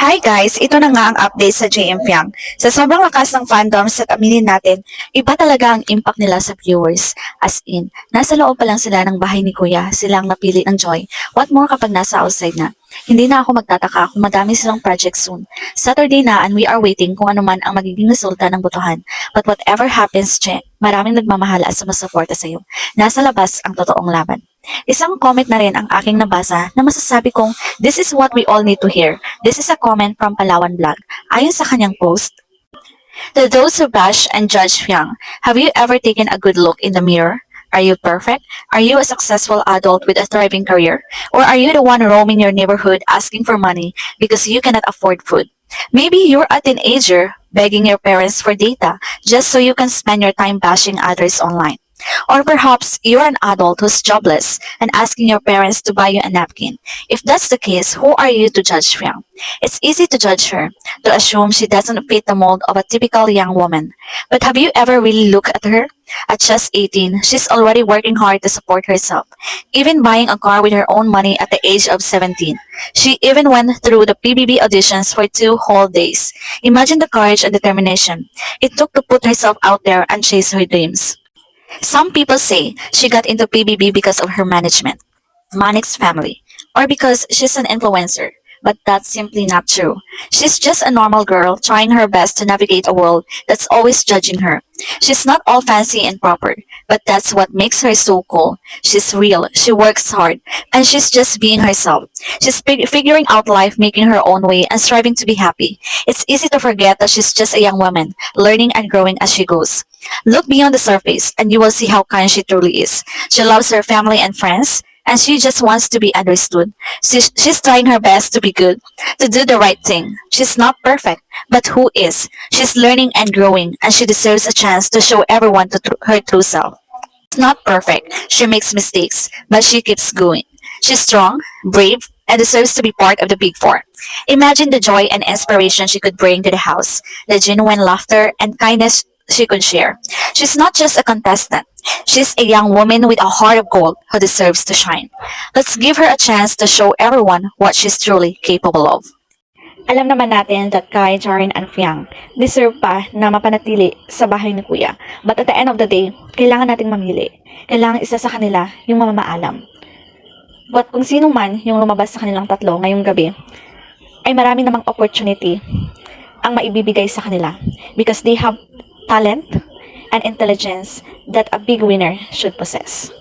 Hi guys, ito na nga ang update sa JM Fiang. Sa sobrang lakas ng fandoms at aminin natin, iba talaga ang impact nila sa viewers. As in, nasa loob pa lang sila ng bahay ni Kuya, silang napili ng Joy. What more kapag nasa outside na? Hindi na ako magtataka kung madami silang project soon. Saturday na and we are waiting kung ano man ang magiging resulta ng botohan. But whatever happens, Che, maraming nagmamahal at sumusuporta sa iyo. Nasa labas ang totoong laban. Isang comment na rin ang aking nabasa na masasabi kong this is what we all need to hear. This is a comment from Palawan Vlog. Ayon sa kanyang post, to those who bash and judge Fiang, have you ever taken a good look in the mirror? Are you perfect? Are you a successful adult with a thriving career? Or are you the one roaming your neighborhood asking for money because you cannot afford food? Maybe you're a teenager begging your parents for data just so you can spend your time bashing others online. Or perhaps you're an adult who's jobless and asking your parents to buy you a napkin. If that's the case, who are you to judge Fiang? It's easy to judge her, to assume she doesn't fit the mold of a typical young woman. But have you ever really looked at her? At just 18, she's already working hard to support herself, even buying a car with her own money at the age of 17. She even went through the PBB auditions for 2 whole days. Imagine the courage and determination it took to put herself out there and chase her dreams. Some people say she got into PBB because of her management, Manik's family, or because she's an influencer. But that's simply not true. She's just a normal girl trying her best to navigate a world that's always judging her. She's not all fancy and proper, but that's what makes her so cool. She's real, she works hard, and she's just being herself. She's figuring out life, making her own way, and striving to be happy. It's easy to forget that she's just a young woman, learning and growing as she goes. Look beyond the surface, and you will see how kind she truly is. She loves her family and friends, and she just wants to be understood. She's trying her best to be good, to do the right thing. She's not perfect, but who is? She's learning and growing, and she deserves a chance to show everyone her true self. She's not perfect. She makes mistakes, but she keeps going. She's strong, brave, and deserves to be part of the Big Four. Imagine the joy and inspiration she could bring to the house, the genuine laughter and kindness she could share. She's not just a contestant. She's a young woman with a heart of gold who deserves to shine. Let's give her a chance to show everyone what she's truly capable of. Alam naman natin that Kai, Jaren, and Fiang deserve pa na mapanatili sa bahay ni Kuya. But at the end of the day, kailangan nating mamili. Kailangan isa sa kanila yung mamamaalam. But kung sino man yung lumabas sa kanilang tatlo ngayong gabi, ay marami namang opportunity ang maibibigay sa kanila because they have talent and intelligence that a big winner should possess.